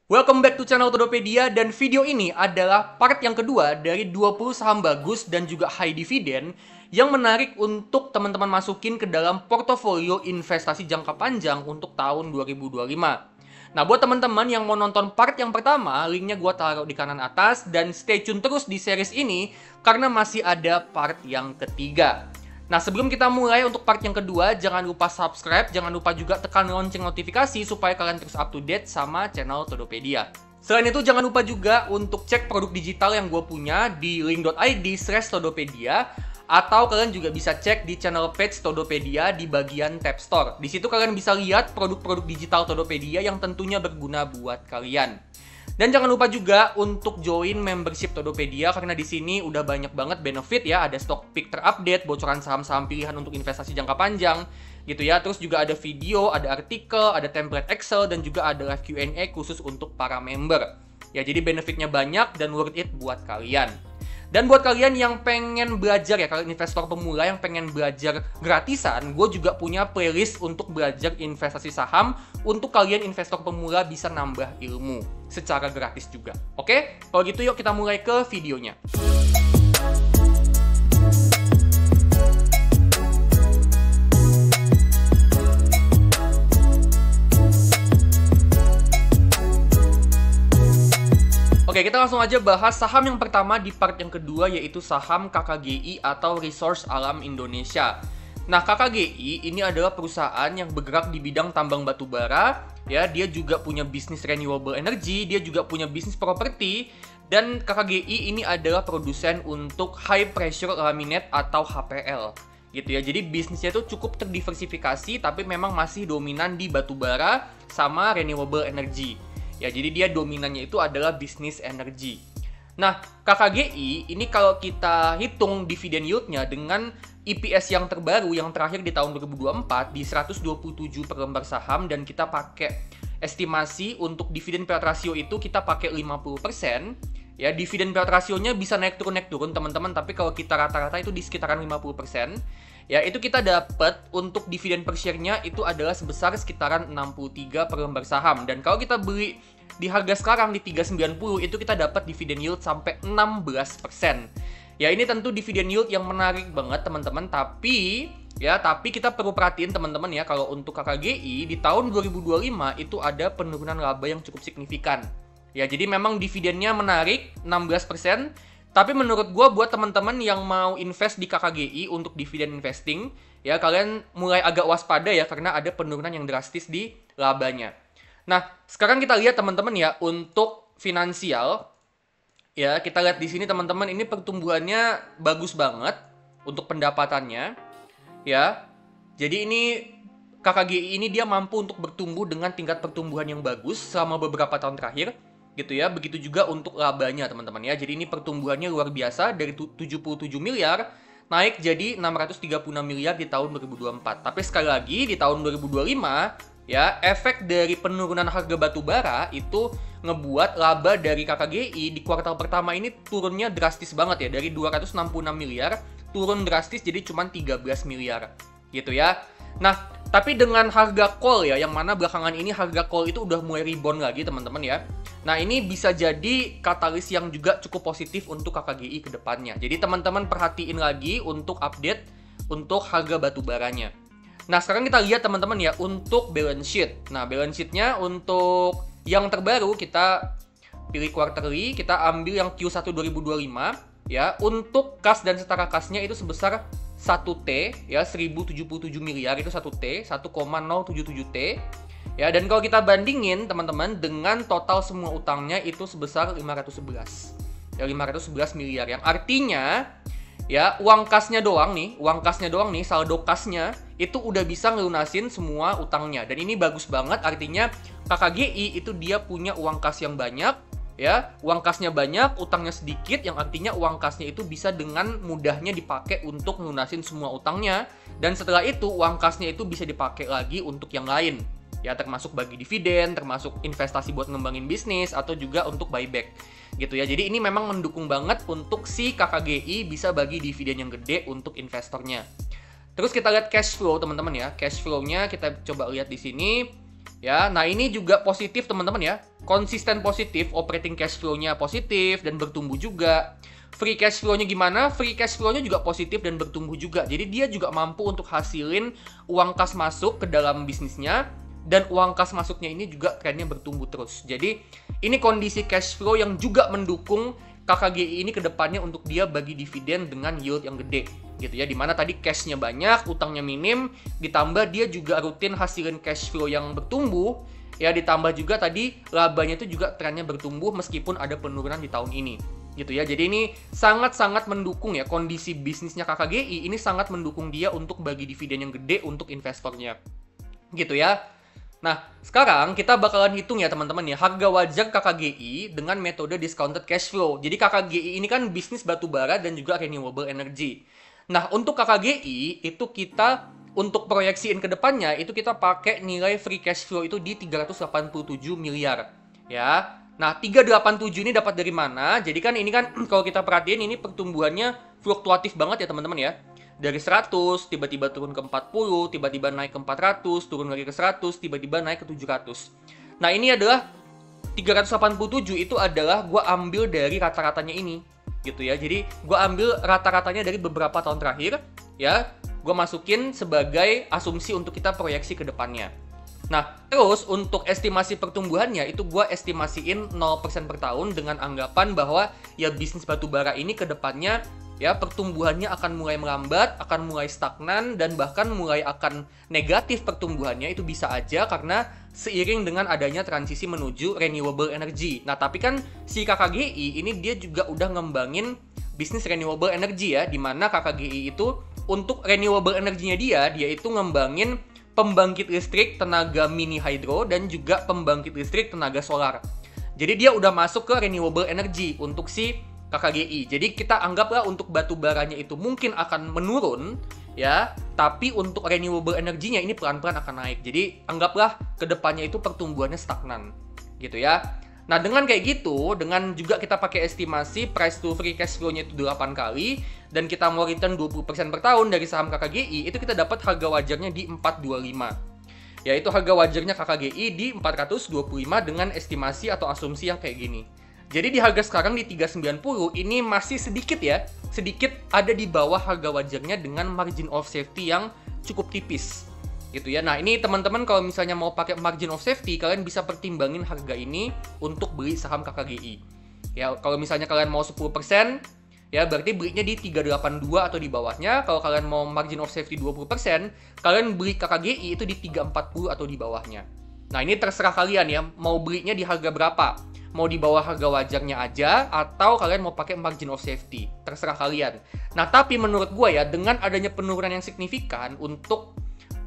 Welcome back to channel Todopedia, dan video ini adalah part yang kedua dari 20 saham bagus dan juga high dividend yang menarik untuk teman-teman masukin ke dalam portofolio investasi jangka panjang untuk tahun 2025. Nah, buat teman-teman yang mau nonton part yang pertama, linknya gue taruh di kanan atas, dan stay tune terus di series ini karena masih ada part yang ketiga. Nah, sebelum kita mulai untuk part yang kedua, jangan lupa subscribe, jangan lupa juga tekan lonceng notifikasi supaya kalian terus up to date sama channel Todopedia. Selain itu, jangan lupa juga untuk cek produk digital yang gue punya di link.id/Todopedia, atau kalian juga bisa cek di channel page Todopedia di bagian tab store. Di situ kalian bisa lihat produk-produk digital Todopedia yang tentunya berguna buat kalian. Dan jangan lupa juga untuk join membership Todopedia karena di sini udah banyak banget benefit ya, ada stock pick terupdate, bocoran saham-saham pilihan untuk investasi jangka panjang gitu ya. Terus juga ada video, ada artikel, ada template Excel, dan juga ada live Q&A khusus untuk para member. Ya, jadi benefitnya banyak dan worth it buat kalian. Dan buat kalian yang pengen belajar ya, kalian investor pemula yang pengen belajar gratisan, gue juga punya playlist untuk belajar investasi saham untuk kalian investor pemula bisa nambah ilmu secara gratis juga. Oke? Kalau gitu yuk kita mulai ke videonya. Oke, kita langsung aja bahas saham yang pertama di part yang kedua, yaitu saham KKGI atau Resource Alam Indonesia. Nah, KKGI ini adalah perusahaan yang bergerak di bidang tambang batu bara, ya. Dia juga punya bisnis renewable energy, dia juga punya bisnis properti, dan KKGI ini adalah produsen untuk high pressure laminate atau HPL, gitu ya. Jadi bisnisnya itu cukup terdiversifikasi, tapi memang masih dominan di batu bara sama renewable energy. Ya, jadi dia dominannya itu adalah bisnis energi. Nah, KKGI ini kalau kita hitung dividen yield-nya dengan EPS yang terbaru yang terakhir di tahun 2024 di 127 per lembar saham, dan kita pakai estimasi untuk dividen payout ratio itu kita pakai 50%. Ya, dividen payout ratio-nya bisa naik turun teman-teman, tapi kalau kita rata-rata itu di sekitaran 50%. Ya, itu kita dapat untuk dividen per share-nya itu adalah sebesar sekitaran 63 per lembar saham. Dan kalau kita beli di harga sekarang di 390, itu kita dapat dividen yield sampai 16%. Ya, ini tentu dividen yield yang menarik banget teman-teman, tapi kita perlu perhatiin teman-teman ya, kalau untuk KKGI di tahun 2025 itu ada penurunan laba yang cukup signifikan. Ya, jadi memang dividennya menarik 16%. Tapi menurut gue buat teman-teman yang mau invest di KKGI untuk dividen investing, ya kalian mulai agak waspada ya karena ada penurunan yang drastis di labanya. Nah, sekarang kita lihat teman-teman ya untuk finansial. Ya, kita lihat di sini teman-teman, ini pertumbuhannya bagus banget untuk pendapatannya. Ya. Jadi ini KKGI ini dia mampu untuk bertumbuh dengan tingkat pertumbuhan yang bagus selama beberapa tahun terakhir. Gitu ya, begitu juga untuk labanya teman-teman ya. Jadi ini pertumbuhannya luar biasa, dari 77 miliar naik jadi 636 miliar di tahun 2024. Tapi sekali lagi di tahun 2025 ya, efek dari penurunan harga batu bara itu ngebuat laba dari KKGI di kuartal pertama ini turunnya drastis banget ya, dari 266 miliar turun drastis jadi cuma 13 miliar gitu ya. Nah, tapi dengan harga call ya, yang mana belakangan ini harga call itu udah mulai rebound lagi teman-teman ya. Nah, ini bisa jadi katalis yang juga cukup positif untuk KKGI ke depannya. Jadi teman-teman perhatiin lagi untuk update untuk harga batu baranya. Nah, sekarang kita lihat teman-teman ya untuk balance sheet. Nah, balance sheet-nya untuk yang terbaru kita pilih quarterly, kita ambil yang Q1 2025 ya. Untuk kas dan setara kasnya itu sebesar 1T ya, 1077 miliar itu 1T, 1,077T. Ya, dan kalau kita bandingin teman-teman dengan total semua utangnya itu sebesar 511. Ya, 511 miliar, yang artinya ya uang kasnya doang nih, saldo kasnya itu udah bisa ngelunasin semua utangnya. Dan ini bagus banget, artinya KKGI itu dia punya uang kas yang banyak. Ya, uang kasnya banyak, utangnya sedikit, yang artinya uang kasnya itu bisa dengan mudahnya dipakai untuk melunasin semua utangnya. Dan setelah itu, uang kasnya itu bisa dipakai lagi untuk yang lain. Ya, termasuk bagi dividen, termasuk investasi buat ngembangin bisnis, atau juga untuk buyback. Gitu ya, jadi ini memang mendukung banget untuk si KKGI bisa bagi dividen yang gede untuk investornya. Terus kita lihat cash flow teman-teman ya. Cash flow-nya kita coba lihat di sini. Ya, nah ini juga positif teman-teman ya. konsisten positif, operating cash flow-nya positif dan bertumbuh juga. Free cash flow-nya gimana? Free cash flow-nya juga positif dan bertumbuh juga. Jadi dia juga mampu untuk hasilin uang kas masuk ke dalam bisnisnya, dan uang kas masuknya ini juga trennya bertumbuh terus. Jadi ini kondisi cash flow yang juga mendukung KKGI ini ke depannya untuk dia bagi dividen dengan yield yang gede gitu ya, dimana tadi cashnya banyak, utangnya minim, ditambah dia juga rutin hasilin cash flow yang bertumbuh ya, ditambah juga tadi labanya itu juga trennya bertumbuh meskipun ada penurunan di tahun ini gitu ya. Jadi ini sangat-sangat mendukung ya, kondisi bisnisnya KKGI ini sangat mendukung dia untuk bagi dividen yang gede untuk investornya gitu ya. Nah, sekarang kita bakalan hitung ya teman-teman ya, harga wajar KKGI dengan metode discounted cash flow. Jadi KKGI ini kan bisnis batubara dan juga renewable energy. Nah, untuk KKGI itu kita untuk proyeksiin ke depannya itu kita pakai nilai free cash flow itu di 387 miliar ya. Nah, 387 ini dapat dari mana? Jadi kan ini kan kalau kita perhatiin ini pertumbuhannya fluktuatif banget ya teman-teman ya. Dari 100, tiba-tiba turun ke 40, tiba-tiba naik ke 400, turun lagi ke 100, tiba-tiba naik ke 700. Nah, ini adalah 387 itu adalah gue ambil dari rata-ratanya ini, gitu ya. Jadi, gue ambil rata-ratanya dari beberapa tahun terakhir, ya. Gue masukin sebagai asumsi untuk kita proyeksi ke depannya. Nah, terus untuk estimasi pertumbuhannya itu gue estimasiin 0% per tahun dengan anggapan bahwa ya bisnis batubara ini ke depannya ya pertumbuhannya akan mulai melambat, akan mulai stagnan, dan bahkan mulai akan negatif pertumbuhannya itu bisa aja karena seiring dengan adanya transisi menuju renewable energy. Nah, tapi kan si KKGI ini dia juga udah ngembangin bisnis renewable energy ya, dimana KKGI itu untuk renewable energy-nya dia itu ngembangin pembangkit listrik tenaga mini hydro dan juga pembangkit listrik tenaga solar. Jadi dia udah masuk ke renewable energy untuk si KKGI. Jadi kita anggaplah untuk batu baranya itu mungkin akan menurun ya, tapi untuk renewable energy-nya ini pelan-pelan akan naik. Jadi anggaplah kedepannya itu pertumbuhannya stagnan gitu ya. Nah, dengan kayak gitu, dengan juga kita pakai estimasi price to free cash flow-nya itu 8 kali dan kita mau return 20% per tahun dari saham KKGI, itu kita dapat harga wajarnya di 425. Yaitu harga wajarnya KKGI di 425 dengan estimasi atau asumsi yang kayak gini. Jadi di harga sekarang di 390 ini masih sedikit ya, sedikit ada di bawah harga wajarnya dengan margin of safety yang cukup tipis gitu ya. Nah, ini teman-teman kalau misalnya mau pakai margin of safety, kalian bisa pertimbangin harga ini untuk beli saham KKGI. Ya, kalau misalnya kalian mau 10%, ya berarti belinya di 382 atau di bawahnya. Kalau kalian mau margin of safety 20%, kalian beli KKGI itu di 340 atau di bawahnya. Nah, ini terserah kalian ya, mau belinya di harga berapa. Mau di bawah harga wajarnya aja, atau kalian mau pakai margin of safety. Terserah kalian. Nah, tapi menurut gue ya, dengan adanya penurunan yang signifikan untuk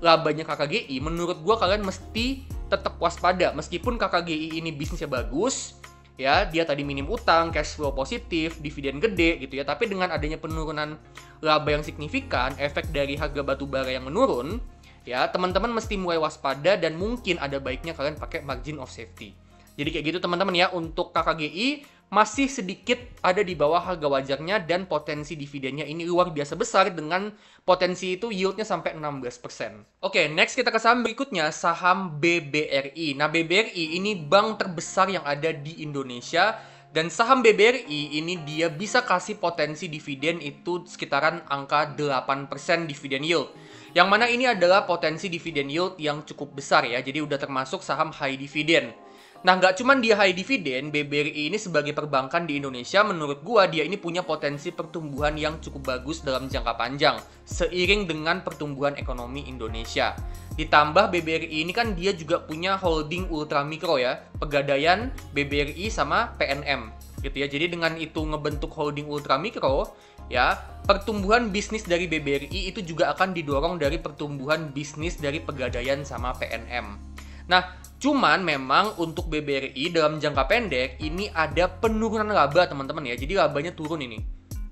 labanya KKGI, menurut gue kalian mesti tetap waspada. Meskipun KKGI ini bisnisnya bagus, ya, dia tadi minim utang, cash flow positif, dividen gede gitu ya. Tapi dengan adanya penurunan laba yang signifikan, efek dari harga batubara yang menurun, ya, teman-teman mesti mulai waspada dan mungkin ada baiknya kalian pakai margin of safety. Jadi kayak gitu teman-teman ya, untuk KKGI masih sedikit ada di bawah harga wajarnya dan potensi dividennya ini luar biasa besar dengan potensi itu yieldnya sampai 16%. Oke, next kita ke saham berikutnya, saham BBRI. Nah, BBRI ini bank terbesar yang ada di Indonesia dan saham BBRI ini dia bisa kasih potensi dividen itu sekitaran angka 8% dividen yield. Yang mana ini adalah potensi dividen yield yang cukup besar ya, jadi udah termasuk saham high dividend. Nah, nggak cuma dia high dividend, BBRI ini sebagai perbankan di Indonesia, menurut gua dia ini punya potensi pertumbuhan yang cukup bagus dalam jangka panjang, seiring dengan pertumbuhan ekonomi Indonesia. Ditambah BBRI ini kan dia juga punya holding ultra mikro ya, Pegadaian, BBRI sama PNM gitu ya. Jadi dengan itu ngebentuk holding ultra mikro, ya, pertumbuhan bisnis dari BBRI itu juga akan didorong dari pertumbuhan bisnis dari Pegadaian sama PNM. Nah, cuman memang untuk BBRI dalam jangka pendek ini ada penurunan laba teman-teman ya. Jadi labanya turun ini.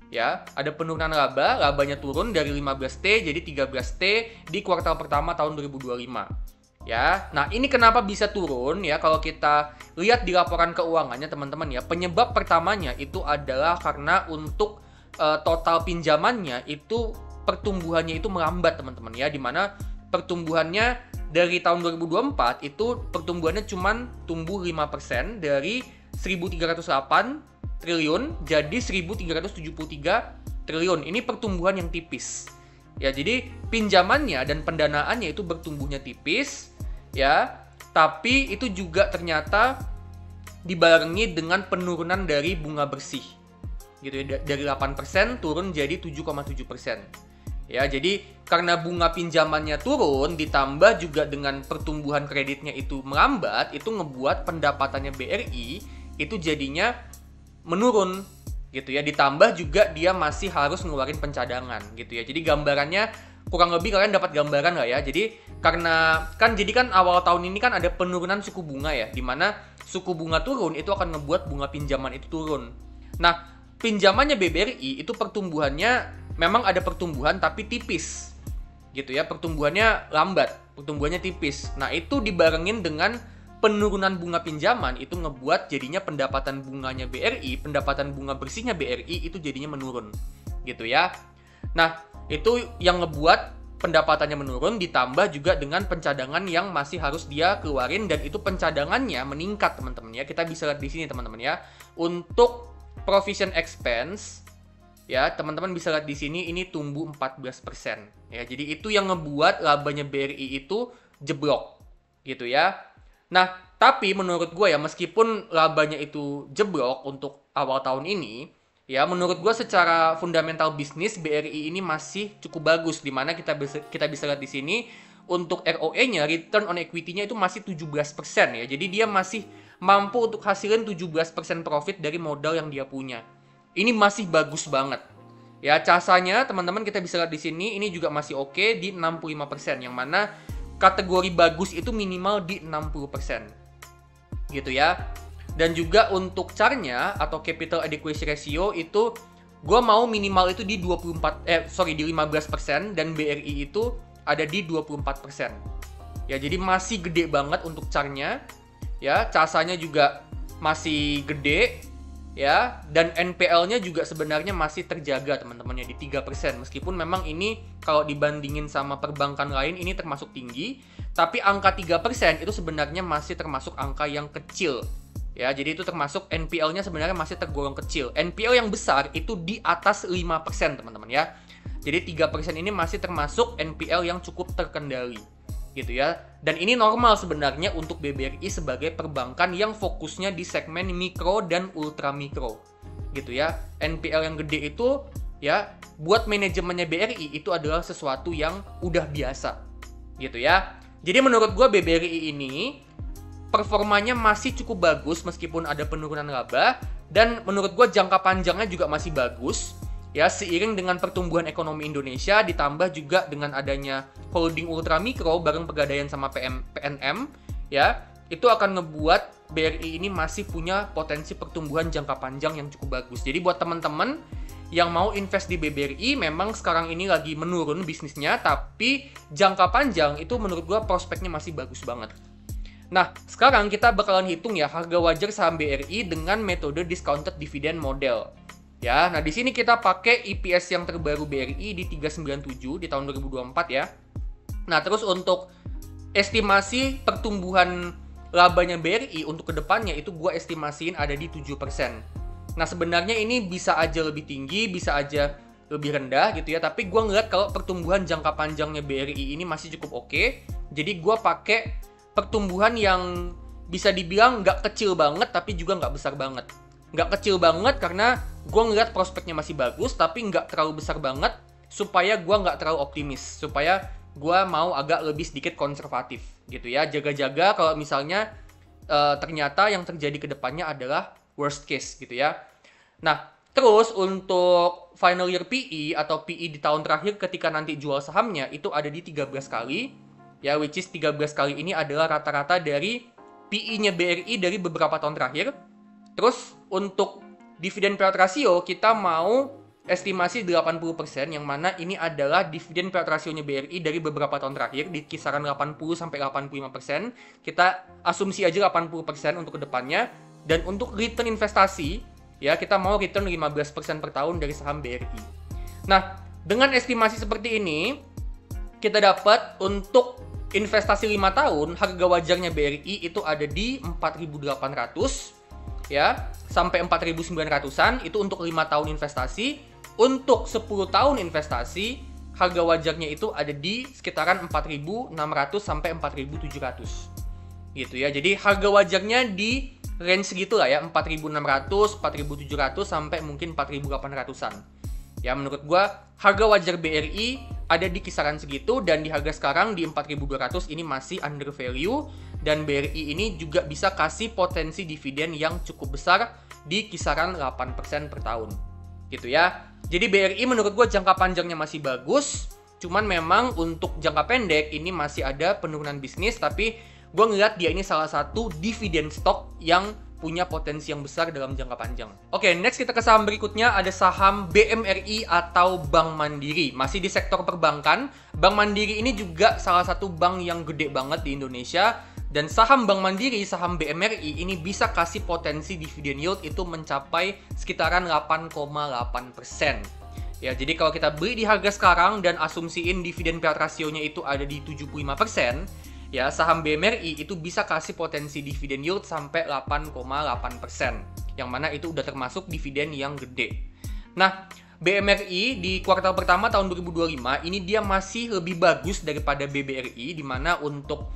Ya, ada penurunan laba, labanya turun dari 15T jadi 13T di kuartal pertama tahun 2025. Ya. Nah, ini kenapa bisa turun ya kalau kita lihat di laporan keuangannya teman-teman ya. Penyebab pertamanya itu adalah karena untuk total pinjamannya itu pertumbuhannya itu melambat teman-teman ya, di mana pertumbuhannya dari tahun 2024 itu pertumbuhannya cuman tumbuh 5% dari 1.308 triliun jadi 1.373 triliun. Ini pertumbuhan yang tipis. Ya, jadi pinjamannya dan pendanaannya itu bertumbuhnya tipis, ya. Tapi itu juga ternyata dibarengi dengan penurunan dari bunga bersih. Gitu ya, dari 8% turun jadi 7,7%. Ya, jadi karena bunga pinjamannya turun ditambah juga dengan pertumbuhan kreditnya itu melambat, itu ngebuat pendapatannya BRI itu jadinya menurun gitu ya. Ditambah juga dia masih harus ngeluarin pencadangan gitu ya. Jadi gambarannya kurang lebih kalian dapat gambaran nggak ya? Jadi karena jadi kan awal tahun ini kan ada penurunan suku bunga ya, dimana suku bunga turun itu akan ngebuat bunga pinjaman itu turun. Nah, pinjamannya BBRI itu pertumbuhannya memang ada pertumbuhan tapi tipis gitu ya, pertumbuhannya lambat, pertumbuhannya tipis. Nah, itu dibarengin dengan penurunan bunga pinjaman itu ngebuat jadinya pendapatan bunganya BRI, pendapatan bunga bersihnya BRI itu jadinya menurun gitu ya. Nah, itu yang ngebuat pendapatannya menurun ditambah juga dengan pencadangan yang masih harus dia keluarin, dan itu pencadangannya meningkat teman-teman ya. Kita bisa lihat di sini teman-teman ya. Untuk provision expense ya, teman-teman bisa lihat di sini ini tumbuh 14%. Ya, jadi itu yang ngebuat labanya BRI itu jeblok gitu ya. Nah, tapi menurut gue ya, meskipun labanya itu jeblok untuk awal tahun ini, ya menurut gue secara fundamental bisnis BRI ini masih cukup bagus, dimana kita bisa lihat di sini untuk ROE-nya, return on equity-nya itu masih 17% ya. Jadi dia masih mampu untuk hasilin 17% profit dari modal yang dia punya. Ini masih bagus banget. Ya, casanya teman-teman kita bisa lihat di sini ini juga masih oke di 65%, yang mana kategori bagus itu minimal di 60%. Gitu ya. Dan juga untuk CAR-nya atau capital adequacy ratio itu gue mau minimal itu di 15% dan BRI itu ada di 24%. Ya, jadi masih gede banget untuk CAR-nya. Ya, casanya juga masih gede. Ya, dan NPL-nya juga sebenarnya masih terjaga teman-teman ya di 3%. Meskipun memang ini kalau dibandingin sama perbankan lain ini termasuk tinggi, tapi angka 3% itu sebenarnya masih termasuk angka yang kecil. Ya, jadi itu termasuk NPL-nya sebenarnya masih tergolong kecil. NPL yang besar itu di atas 5% teman-teman ya. Jadi 3% ini masih termasuk NPL yang cukup terkendali. Gitu ya. Dan ini normal sebenarnya untuk BBRI sebagai perbankan yang fokusnya di segmen mikro dan ultra mikro. Gitu ya. NPL yang gede itu ya buat manajemennya BRI itu adalah sesuatu yang udah biasa. Gitu ya. Jadi menurut gue BBRI ini performanya masih cukup bagus meskipun ada penurunan laba, dan menurut gue jangka panjangnya juga masih bagus. Ya, seiring dengan pertumbuhan ekonomi Indonesia ditambah juga dengan adanya holding ultra mikro bareng pegadaian sama PNM, ya, itu akan ngebuat BRI ini masih punya potensi pertumbuhan jangka panjang yang cukup bagus. Jadi buat teman-teman yang mau invest di BBRI, memang sekarang ini lagi menurun bisnisnya, tapi jangka panjang itu menurut gua prospeknya masih bagus banget. Nah, sekarang kita bakalan hitung ya harga wajar saham BRI dengan metode discounted dividend model. Ya, nah di sini kita pakai EPS yang terbaru BRI di 397 di tahun 2024 ya. Nah, terus untuk estimasi pertumbuhan labanya BRI untuk kedepannya itu gue estimasiin ada di 7%. Nah, sebenarnya ini bisa aja lebih tinggi, bisa aja lebih rendah gitu ya. Tapi gue ngeliat kalau pertumbuhan jangka panjangnya BRI ini masih cukup oke. Jadi gue pakai pertumbuhan yang bisa dibilang nggak kecil banget tapi juga nggak besar banget. Nggak kecil banget karena gue ngeliat prospeknya masih bagus, tapi nggak terlalu besar banget supaya gue nggak terlalu optimis, supaya gue mau agak lebih sedikit konservatif gitu ya, jaga-jaga kalau misalnya ternyata yang terjadi ke depannya adalah worst case gitu ya. Nah, terus untuk final year PE atau PE di tahun terakhir ketika nanti jual sahamnya itu ada di 13 kali ya, which is 13 kali ini adalah rata-rata dari PE-nya BRI dari beberapa tahun terakhir. Terus untuk dividen payout ratio kita mau estimasi 80%, yang mana ini adalah dividen payout rasionya BRI dari beberapa tahun terakhir di kisaran 80-85%. Kita asumsi aja 80% untuk kedepannya. Dan untuk return investasi ya kita mau return 15% per tahun dari saham BRI. Nah, dengan estimasi seperti ini kita dapat untuk investasi 5 tahun, harga wajarnya BRI itu ada di 4.800 ya, sampai 4.900-an itu untuk 5 tahun investasi. Untuk 10 tahun investasi, harga wajarnya itu ada di sekitaran 4.600 sampai 4.700. Gitu ya. Jadi harga wajarnya di range segitu lah ya, 4.600, 4.700 sampai mungkin 4.800-an. Ya, menurut gua harga wajar BRI ada di kisaran segitu, dan di harga sekarang di 4.200 ini masih under value, dan BRI ini juga bisa kasih potensi dividen yang cukup besar di kisaran 8% per tahun. Gitu ya. Jadi BRI menurut gua jangka panjangnya masih bagus, cuman memang untuk jangka pendek ini masih ada penurunan bisnis, tapi gua ngeliat dia ini salah satu dividen stock yang punya potensi yang besar dalam jangka panjang. Oke, next kita ke saham berikutnya, ada saham BMRI atau Bank Mandiri. Masih di sektor perbankan, Bank Mandiri ini juga salah satu bank yang gede banget di Indonesia. Dan saham Bank Mandiri, saham BMRI ini bisa kasih potensi dividen yield itu mencapai sekitaran 8,8%. Ya, jadi kalau kita beli di harga sekarang dan asumsiin dividen payout rasionya itu ada di 75%, ya, saham BMRI itu bisa kasih potensi dividen yield sampai 8,8%. Yang mana itu udah termasuk dividen yang gede. Nah, BMRI di kuartal pertama tahun 2025 ini dia masih lebih bagus daripada BBRI, di mana untuk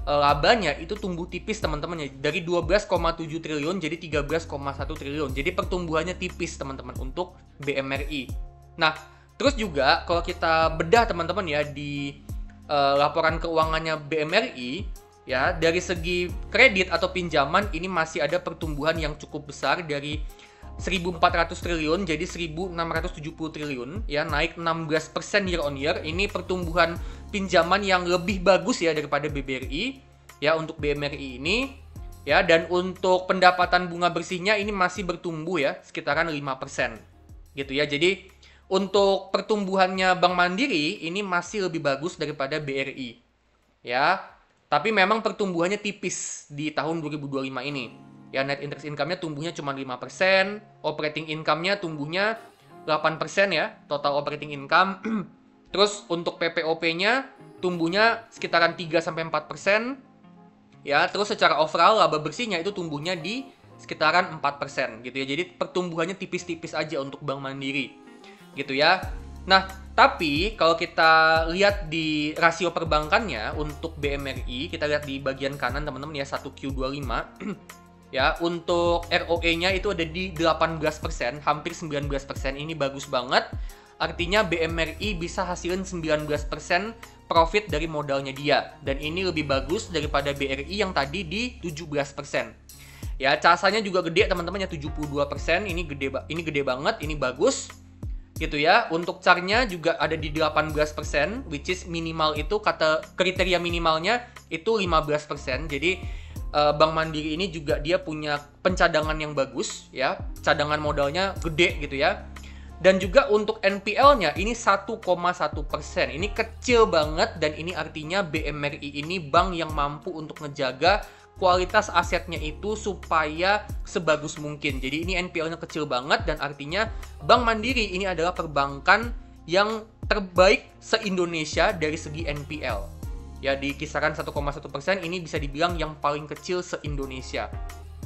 labanya itu tumbuh tipis teman-teman ya, dari 12,7 triliun jadi 13,1 triliun. Jadi pertumbuhannya tipis teman-teman untuk BMRI. Nah, terus juga kalau kita bedah teman-teman ya di laporan keuangannya BMRI ya, dari segi kredit atau pinjaman ini masih ada pertumbuhan yang cukup besar dari 1.400 triliun jadi 1.670 triliun ya, naik 16% year on year. Ini pertumbuhan pinjaman yang lebih bagus ya daripada BBRI ya untuk BMRI ini ya. Dan untuk pendapatan bunga bersihnya ini masih bertumbuh ya, sekitaran 5% gitu ya. Jadi untuk pertumbuhannya Bank Mandiri ini masih lebih bagus daripada BRI ya. Tapi memang pertumbuhannya tipis di tahun 2025 ini. Ya, net interest income-nya tumbuhnya cuma 5%, operating income-nya tumbuhnya 8% ya, total operating income. Terus untuk PPOP-nya tumbuhnya sekitaran 3-4%. Ya, terus secara overall laba bersihnya itu tumbuhnya di sekitaran 4% gitu ya. Jadi pertumbuhannya tipis-tipis aja untuk Bank Mandiri. Gitu ya. Nah, tapi kalau kita lihat di rasio perbankannya untuk BMRI, kita lihat di bagian kanan teman-teman ya, 1Q25. Ya, untuk ROE-nya itu ada di 18%, hampir 19%. Ini bagus banget. Artinya BMRI bisa hasilin 19% profit dari modalnya dia. Dan ini lebih bagus daripada BRI yang tadi di 17%. Ya, casanya juga gede teman-teman ya, 72%. Ini gede banget, ini bagus. Gitu ya. Untuk CAR-nya juga ada di 18%, which is minimal itu, kata kriteria minimalnya itu 15%. Jadi Bank Mandiri ini juga dia punya pencadangan yang bagus ya, cadangan modalnya gede gitu ya. Dan juga untuk NPL-nya ini 1,1%. Ini kecil banget, dan ini artinya BMRI ini bank yang mampu untuk ngejaga kualitas asetnya itu supaya sebagus mungkin. Jadi ini NPL-nya kecil banget, dan artinya Bank Mandiri ini adalah perbankan yang terbaik se-Indonesia dari segi NPL. Ya, di kisaran 1,1% ini bisa dibilang yang paling kecil se-Indonesia.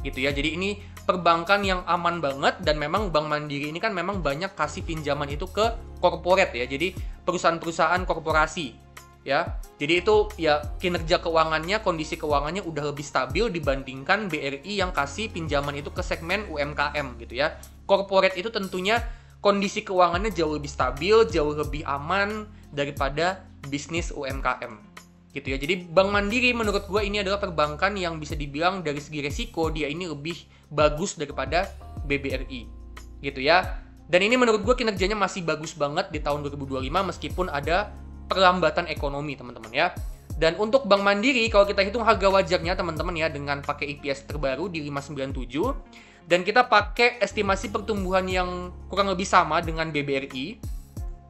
Gitu ya. Jadi ini perbankan yang aman banget, dan memang Bank Mandiri ini kan memang banyak kasih pinjaman itu ke corporate ya. Jadi perusahaan-perusahaan korporasi ya. Jadi itu ya kinerja keuangannya, kondisi keuangannya udah lebih stabil dibandingkan BRI yang kasih pinjaman itu ke segmen UMKM gitu ya. Corporate itu tentunya kondisi keuangannya jauh lebih stabil, jauh lebih aman daripada bisnis UMKM. Gitu ya. Jadi Bank Mandiri menurut gue ini adalah perbankan yang bisa dibilang dari segi resiko dia ini lebih bagus daripada BBRI. Gitu ya. Dan ini menurut gue kinerjanya masih bagus banget di tahun 2025 meskipun ada perlambatan ekonomi teman-teman ya. Dan untuk Bank Mandiri kalau kita hitung harga wajarnya teman-teman ya, dengan pakai EPS terbaru di 597, dan kita pakai estimasi pertumbuhan yang kurang lebih sama dengan BBRI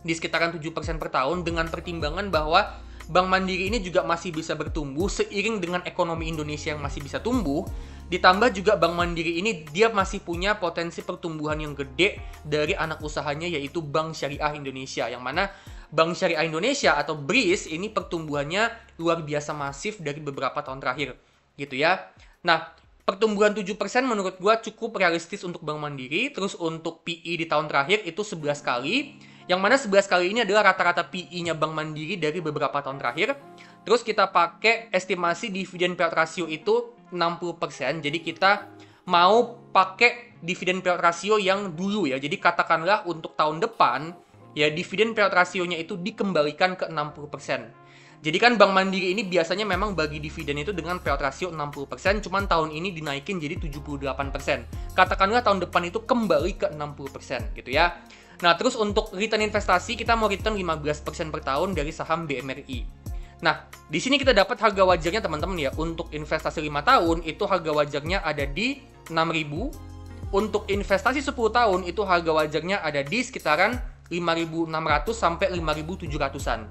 di sekitaran 7% per tahun, dengan pertimbangan bahwa Bank Mandiri ini juga masih bisa bertumbuh seiring dengan ekonomi Indonesia yang masih bisa tumbuh. Ditambah juga Bank Mandiri ini dia masih punya potensi pertumbuhan yang gede dari anak usahanya, yaitu Bank Syariah Indonesia. Yang mana Bank Syariah Indonesia atau BRIS ini pertumbuhannya luar biasa masif dari beberapa tahun terakhir, gitu ya. Nah, pertumbuhan 7% menurut gua cukup realistis untuk Bank Mandiri. Terus untuk PI di tahun terakhir itu 11 kali. Yang mana 11 kali ini adalah rata-rata PI-nya Bank Mandiri dari beberapa tahun terakhir. Terus kita pakai estimasi dividen payout ratio itu 60%. Jadi kita mau pakai dividen payout ratio yang dulu ya. Jadi katakanlah untuk tahun depan, ya dividen payout rasionya itu dikembalikan ke 60%. Jadi kan Bank Mandiri ini biasanya memang bagi dividen itu dengan payout ratio 60%, cuman tahun ini dinaikin jadi 78%. Katakanlah tahun depan itu kembali ke 60% gitu ya. Nah, terus untuk return investasi kita mau return 15% per tahun dari saham BMRI. Nah, di sini kita dapat harga wajarnya teman-teman ya. Untuk investasi 5 tahun itu harga wajarnya ada di 6.000. Untuk investasi 10 tahun itu harga wajarnya ada di sekitaran 5.600 sampai 5.700-an.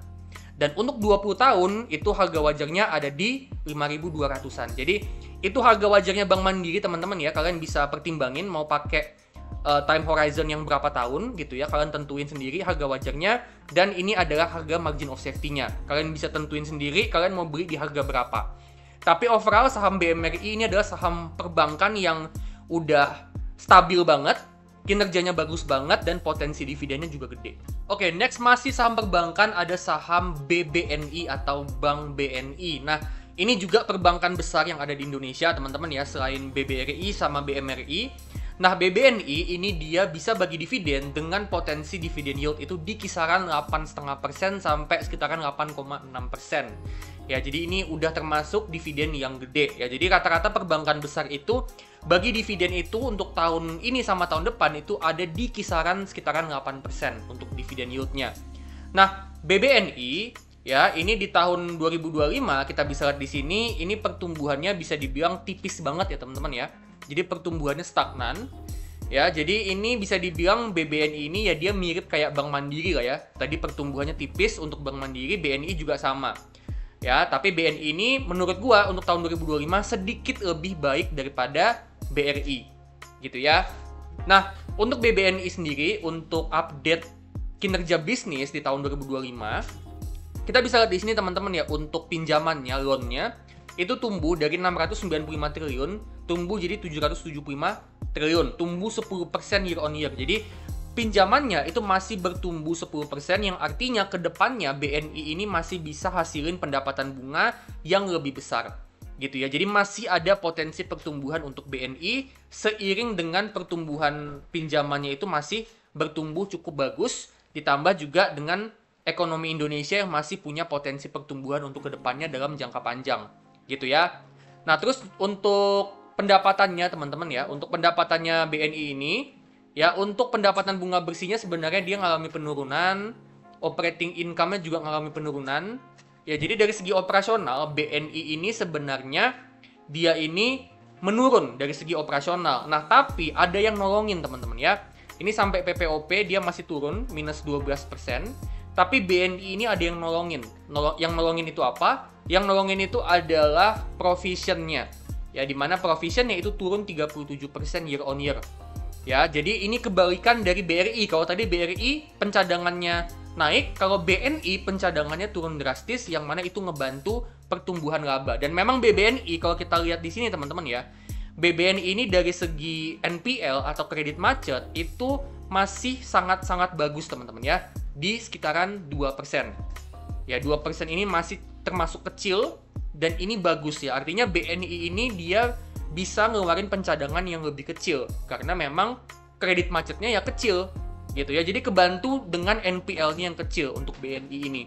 Dan untuk 20 tahun itu harga wajarnya ada di 5.200-an. Jadi itu harga wajarnya Bank Mandiri teman-teman ya. Kalian bisa pertimbangin mau pakai time horizon yang berapa tahun gitu ya. Kalian tentuin sendiri harga wajarnya. Dan ini adalah harga margin of safety-nya. Kalian bisa tentuin sendiri kalian mau beli di harga berapa. Tapi overall saham BMRI ini adalah saham perbankan yang udah stabil banget, kinerjanya bagus banget, dan potensi dividennya juga gede. Oke, next masih saham perbankan, ada saham BBNI atau Bank BNI. Nah, ini juga perbankan besar yang ada di Indonesia teman-teman ya, selain BBRI sama BMRI. Nah, BBNI ini dia bisa bagi dividen dengan potensi dividen yield itu di kisaran 8,5% sampai sekitaran 8,6%. Ya, jadi ini udah termasuk dividen yang gede. Ya, jadi rata-rata perbankan besar itu bagi dividen itu untuk tahun ini sama tahun depan itu ada di kisaran sekitaran 8% untuk dividen yield-nya. Nah, BBNI ya, ini di tahun 2025 kita bisa lihat di sini, ini pertumbuhannya bisa dibilang tipis banget ya teman-teman ya. Jadi pertumbuhannya stagnan. Ya, jadi ini bisa dibilang BBNI ini ya dia mirip kayak Bank Mandiri lah ya. Tadi pertumbuhannya tipis untuk Bank Mandiri, BNI juga sama. Ya, tapi BNI ini menurut gua untuk tahun 2025 sedikit lebih baik daripada BRI. Gitu ya. Nah, untuk BBNI sendiri untuk update kinerja bisnis di tahun 2025, kita bisa lihat di sini teman-teman ya, untuk pinjamannya, loan-nya itu tumbuh dari 695 triliun tumbuh jadi 775 triliun, tumbuh 10% year on year. Jadi pinjamannya itu masih bertumbuh 10%, yang artinya ke depannya BNI ini masih bisa hasilin pendapatan bunga yang lebih besar. Gitu ya. Jadi masih ada potensi pertumbuhan untuk BNI seiring dengan pertumbuhan pinjamannya itu masih bertumbuh cukup bagus, ditambah juga dengan ekonomi Indonesia yang masih punya potensi pertumbuhan untuk ke depannya dalam jangka panjang. Gitu ya. Nah, terus untuk pendapatannya teman-teman ya, untuk pendapatannya BNI ini ya, untuk pendapatan bunga bersihnya sebenarnya dia ngalami penurunan, operating income-nya juga ngalami penurunan. Ya, jadi dari segi operasional BNI ini sebenarnya dia ini menurun dari segi operasional. Nah, tapi ada yang nolongin teman-teman ya. Ini sampai PPOP dia masih turun minus 12%. Tapi BNI ini ada yang nolongin. Yang nolongin itu apa? Yang nolongin itu adalah provision-nya. Ya, dimana provision-nya itu turun 37% year on year. Ya, jadi ini kebalikan dari BRI. Kalau tadi BRI pencadangannya naik, kalau BNI pencadangannya turun drastis, yang mana itu ngebantu pertumbuhan laba. Dan memang BBNI kalau kita lihat di sini teman-teman ya, BBNI ini dari segi NPL atau kredit macet itu masih sangat-sangat bagus teman-teman ya, di sekitaran 2%. Ya, 2% ini masih termasuk kecil dan ini bagus ya. Artinya BNI ini dia bisa ngeluarin pencadangan yang lebih kecil karena memang kredit macetnya ya kecil gitu ya. Jadi kebantu dengan NPL-nya yang kecil untuk BNI ini.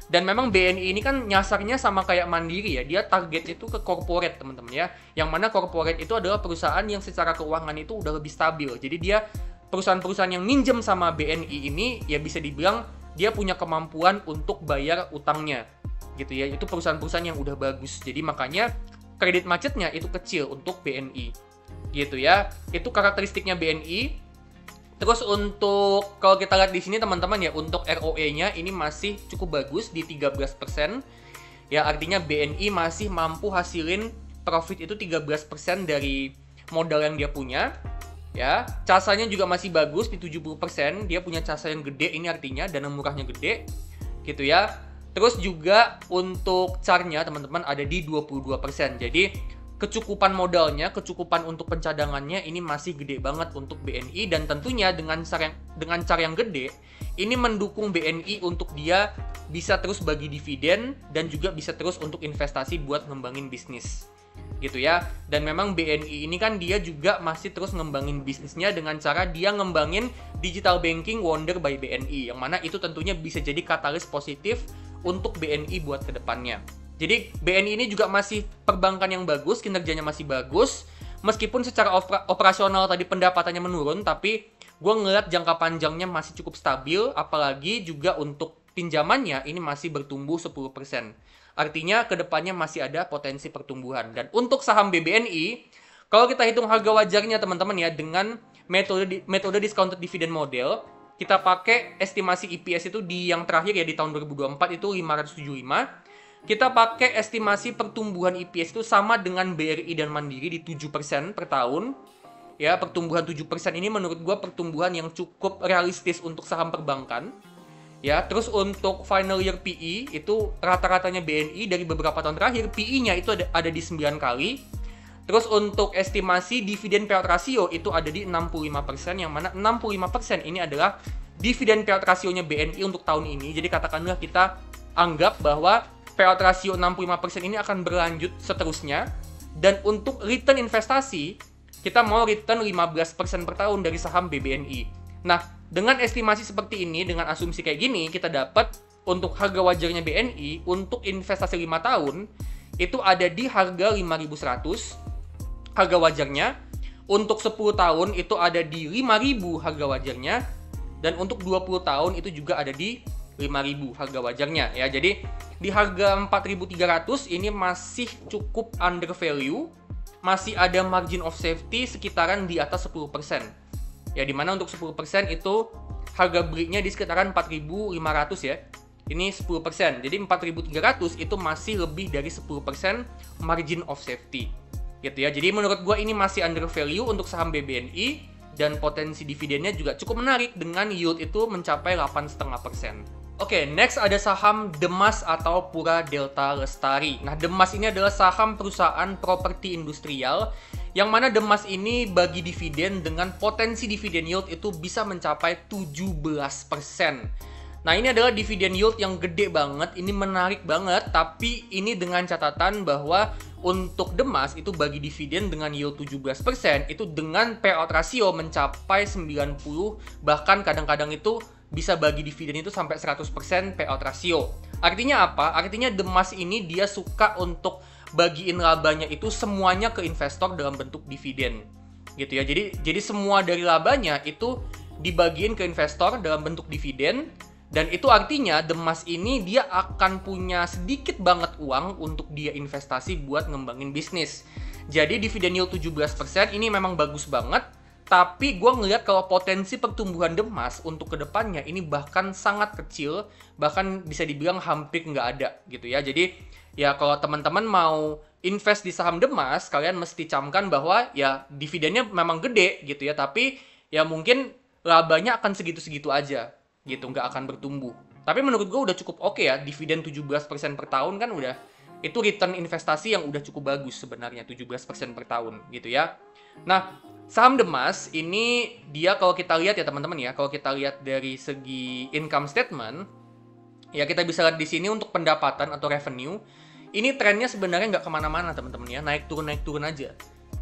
Dan memang BNI ini kan nyasarnya sama kayak Mandiri ya. Dia targetnya itu ke corporate teman-teman ya. Yang mana corporate itu adalah perusahaan yang secara keuangan itu udah lebih stabil. Jadi dia perusahaan-perusahaan yang minjem sama BNI ini ya bisa dibilang dia punya kemampuan untuk bayar utangnya gitu ya. Itu perusahaan-perusahaan yang udah bagus. Jadi makanya kredit macetnya itu kecil untuk BNI gitu ya. Itu karakteristiknya BNI. Terus untuk kalau kita lihat di sini teman-teman ya, untuk ROE-nya ini masih cukup bagus di 13%. Ya, artinya BNI masih mampu hasilin profit itu 13% dari modal yang dia punya. Ya, casanya juga masih bagus di 70%. Dia punya casa yang gede, ini artinya dana murahnya gede. gitu ya. Terus juga untuk CAR-nya teman-teman ada di 22%. Jadi kecukupan modalnya, kecukupan untuk pencadangannya ini masih gede banget untuk BNI, dan tentunya dengan CAR yang gede ini mendukung BNI untuk dia bisa terus bagi dividen dan juga bisa terus untuk investasi buat ngembangin bisnis. Gitu ya. Dan memang BNI ini kan dia juga masih terus ngembangin bisnisnya dengan cara dia ngembangin digital banking Wonder by BNI, yang mana itu tentunya bisa jadi katalis positif untuk BNI buat kedepannya. Jadi BNI ini juga masih perbankan yang bagus, kinerjanya masih bagus, meskipun secara operasional tadi pendapatannya menurun, tapi gue ngeliat jangka panjangnya masih cukup stabil, apalagi juga untuk pinjamannya ini masih bertumbuh 10%. Artinya kedepannya masih ada potensi pertumbuhan. Dan untuk saham BBNI, kalau kita hitung harga wajarnya teman-teman ya, dengan metode discounted dividend model, kita pakai estimasi EPS itu di yang terakhir ya, di tahun 2024 itu 575. Kita pakai estimasi pertumbuhan EPS itu sama dengan BRI dan Mandiri di 7% per tahun. Ya, pertumbuhan 7% ini menurut gua pertumbuhan yang cukup realistis untuk saham perbankan. Ya, terus untuk final year PE itu rata-ratanya BNI dari beberapa tahun terakhir PE-nya itu ada di 9 kali. Terus untuk estimasi dividen payout ratio itu ada di 65%, yang mana 65% ini adalah dividen payout rasionya BNI untuk tahun ini. Jadi katakanlah kita anggap bahwa payout ratio 65% ini akan berlanjut seterusnya. Dan untuk return investasi, kita mau return 15% per tahun dari saham BBNI. Nah, dengan estimasi seperti ini, dengan asumsi kayak gini, kita dapat untuk harga wajarnya BNI untuk investasi 5 tahun itu ada di harga 5.100 harga wajarnya. Untuk 10 tahun itu ada di 5.000 harga wajarnya, dan untuk 20 tahun itu juga ada di 5.000 harga wajarnya ya. Jadi di harga 4.300 ini masih cukup under value, masih ada margin of safety sekitaran di atas 10%. Ya, dimana untuk 10% itu harga belinya di sekitaran 4.500 ya. Ini 10%. Jadi 4.300 itu masih lebih dari 10% margin of safety. Gitu ya. Jadi menurut gue ini masih under value untuk saham BBNI, dan potensi dividennya juga cukup menarik dengan yield itu mencapai 8,5%. Oke, next ada saham Demas atau Pura Delta Lestari. Nah, Demas ini adalah saham perusahaan properti industrial, yang mana Demas ini bagi dividen dengan potensi dividen yield itu bisa mencapai 17%. Nah, ini adalah dividen yield yang gede banget, ini menarik banget, tapi ini dengan catatan bahwa untuk Demas itu bagi dividen dengan yield 17%, itu dengan payout ratio mencapai 90, bahkan kadang-kadang itu bisa bagi dividen itu sampai 100% payout ratio. Artinya apa? Artinya Demas ini dia suka untuk bagiin labanya itu semuanya ke investor dalam bentuk dividen. Gitu ya. Jadi semua dari labanya itu dibagiin ke investor dalam bentuk dividen, dan itu artinya Demas ini dia akan punya sedikit banget uang untuk dia investasi buat ngembangin bisnis. Jadi dividen yield 17% ini memang bagus banget. Tapi gue ngelihat kalau potensi pertumbuhan Demas untuk kedepannya ini bahkan sangat kecil, bahkan bisa dibilang hampir nggak ada gitu ya. Jadi ya kalau teman-teman mau invest di saham Demas, kalian mesti camkan bahwa ya dividennya memang gede gitu ya, tapi ya mungkin labanya akan segitu-segitu aja gitu, nggak akan bertumbuh. Tapi menurut gue udah cukup oke ya, dividen 17% per tahun kan udah, itu return investasi yang udah cukup bagus sebenarnya, 17% per tahun gitu ya. Nah, saham Demas ini dia kalau kita lihat ya teman-teman ya, kalau kita lihat dari segi income statement, ya kita bisa lihat di sini untuk pendapatan atau revenue, ini trennya sebenarnya nggak kemana-mana teman-teman ya, naik turun aja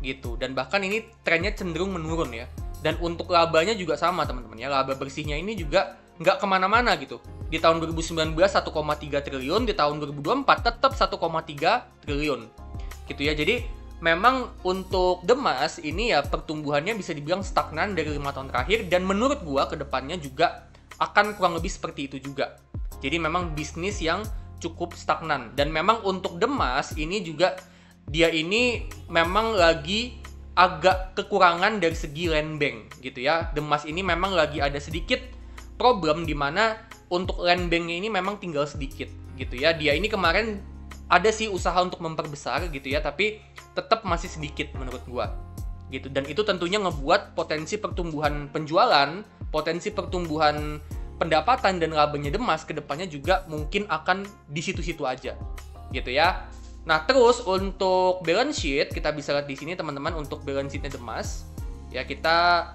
gitu. Dan bahkan ini trennya cenderung menurun ya. Dan untuk labanya juga sama teman-teman ya, laba bersihnya ini juga nggak kemana-mana gitu. Di tahun 2019 1,3 triliun, di tahun 2024 tetap 1,3 triliun gitu ya. Jadi memang untuk Demas ini ya pertumbuhannya bisa dibilang stagnan dari 5 tahun terakhir, dan menurut gua kedepannya juga akan kurang lebih seperti itu juga. Jadi memang bisnis yang cukup stagnan, dan memang untuk Demas ini juga dia ini memang lagi agak kekurangan dari segi land bank gitu ya. Demas ini memang lagi ada sedikit problem di mana untuk land banknya ini memang tinggal sedikit gitu ya. Dia ini kemarin ada sih usaha untuk memperbesar gitu ya, tapi tetap masih sedikit menurut gua gitu. Dan itu tentunya ngebuat potensi pertumbuhan penjualan, potensi pertumbuhan pendapatan dan labanya Demas ke depannya juga mungkin akan di situ-situ aja. Gitu ya. Nah, terus untuk balance sheet kita bisa lihat di sini teman-teman, untuk balance sheet-nya Demas. Ya, kita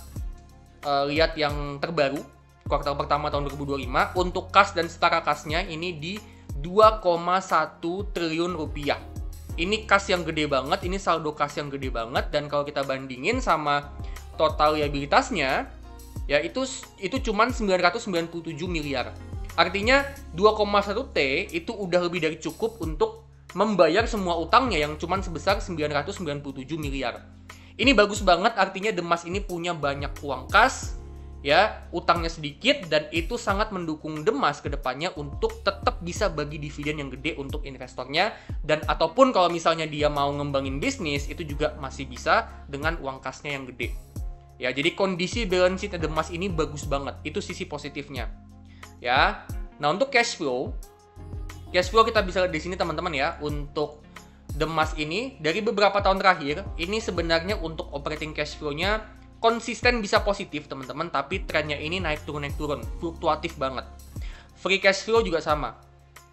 lihat yang terbaru kuartal pertama tahun 2025. Untuk kas dan setara kasnya ini di 2,1 triliun rupiah. Ini kas yang gede banget, ini saldo kas yang gede banget, dan kalau kita bandingin sama total liabilitasnya, ya itu cuman 997 miliar. Artinya 2,1 T itu udah lebih dari cukup untuk membayar semua utangnya yang cuman sebesar 997 miliar. Ini bagus banget, artinya Demas ini punya banyak uang kas, ya, utangnya sedikit, dan itu sangat mendukung Demas ke depannya untuk tetap bisa bagi dividen yang gede untuk investornya, dan ataupun kalau misalnya dia mau ngembangin bisnis, itu juga masih bisa dengan uang kasnya yang gede. Ya, jadi kondisi balance sheet Demas ini bagus banget. Itu sisi positifnya. Ya. Nah, untuk cash flow kita bisa lihat di sini teman-teman ya. Untuk Demas ini dari beberapa tahun terakhir, ini sebenarnya untuk operating cash flow-nya konsisten bisa positif teman-teman, tapi trennya ini naik turun, fluktuatif banget. Free cash flow juga sama.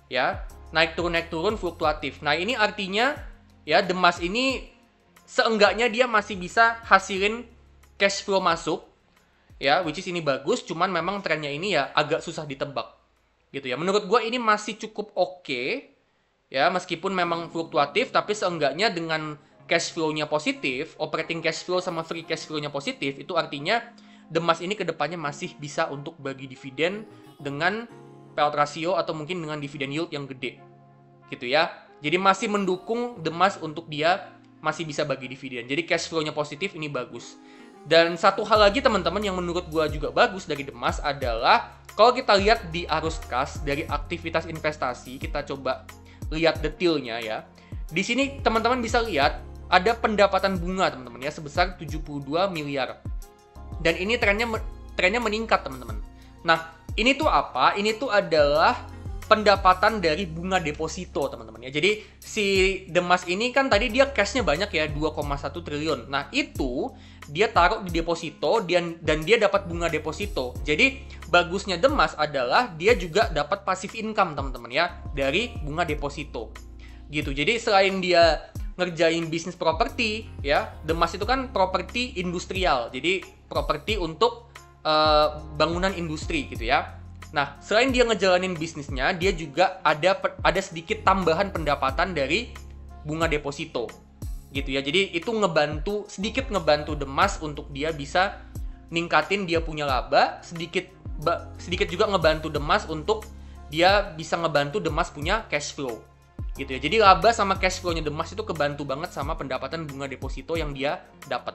Ya, naik turun, fluktuatif. Nah, ini artinya ya Demas ini seenggaknya dia masih bisa hasilin cash flow masuk, ya, which is ini bagus, cuman memang trennya ini ya agak susah ditebak, gitu ya. Menurut gue ini masih cukup oke, ya, meskipun memang fluktuatif, tapi seenggaknya dengan cash flow-nya positif, operating cash flow sama free cash flow-nya positif, itu artinya Demas ini kedepannya masih bisa untuk bagi dividen dengan payout ratio atau mungkin dengan dividen yield yang gede, gitu ya. Jadi masih mendukung Demas untuk dia masih bisa bagi dividen. Jadi cash flow-nya positif, ini bagus. Dan satu hal lagi teman-teman yang menurut gua juga bagus dari Demas adalah kalau kita lihat di arus kas dari aktivitas investasi, kita coba lihat detailnya ya. Di sini teman-teman bisa lihat ada pendapatan bunga teman-teman ya sebesar 72 miliar. Dan ini trennya meningkat teman-teman. Nah, ini tuh apa? Ini tuh adalah pendapatan dari bunga deposito teman-teman ya. Jadi si Demas ini kan tadi dia cashnya banyak ya, 2,1 triliun. Nah, itu dia taruh di deposito dan dia dapat bunga deposito. Jadi bagusnya Demas adalah dia juga dapat passive income teman-teman ya dari bunga deposito. Gitu. Jadi selain dia ngerjain bisnis properti ya, Demas itu kan properti industrial. Jadi properti untuk bangunan industri gitu ya. Nah, selain dia ngejalanin bisnisnya, dia juga ada sedikit tambahan pendapatan dari bunga deposito. Gitu ya. Jadi itu sedikit ngebantu Demas untuk dia bisa ningkatin dia punya laba, sedikit juga ngebantu Demas untuk dia bisa ngebantu Demas punya cash flow. Gitu ya. Jadi laba sama cash flow-nya Demas itu kebantu banget sama pendapatan bunga deposito yang dia dapat.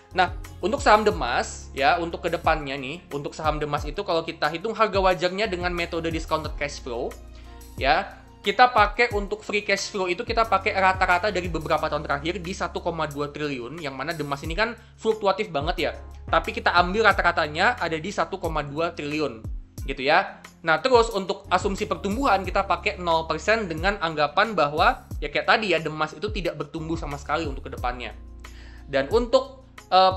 Nah, untuk saham Demas, ya, untuk kedepannya nih, untuk saham Demas itu kalau kita hitung harga wajarnya dengan metode discounted cash flow, ya, kita pakai untuk free cash flow itu kita pakai rata-rata dari beberapa tahun terakhir di 1,2 triliun, yang mana Demas ini kan fluktuatif banget ya. Tapi kita ambil rata-ratanya ada di 1,2 triliun, gitu ya. Nah, terus untuk asumsi pertumbuhan kita pakai 0% dengan anggapan bahwa, ya kayak tadi ya, Demas itu tidak bertumbuh sama sekali untuk kedepannya. Dan untuk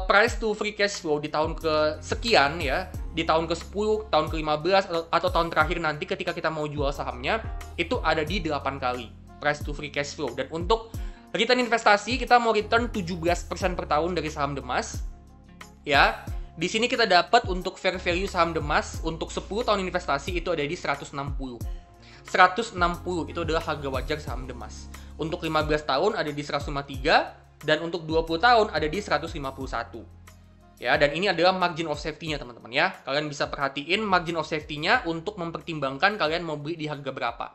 price to free cash flow di tahun kesekian ya, di tahun ke-10, tahun ke-15 atau tahun terakhir nanti ketika kita mau jual sahamnya, itu ada di 8 kali price to free cash flow. Dan untuk return investasi kita mau return 17% per tahun dari saham Demas. Ya, di sini kita dapat untuk fair value saham Demas untuk 10 tahun investasi itu ada di 160. 160 itu adalah harga wajar saham Demas. Untuk 15 tahun ada di 153. Dan untuk 20 tahun ada di 151. Ya, dan ini adalah margin of safety-nya teman-teman ya. Kalian bisa perhatiin margin of safety-nya untuk mempertimbangkan kalian mau beli di harga berapa.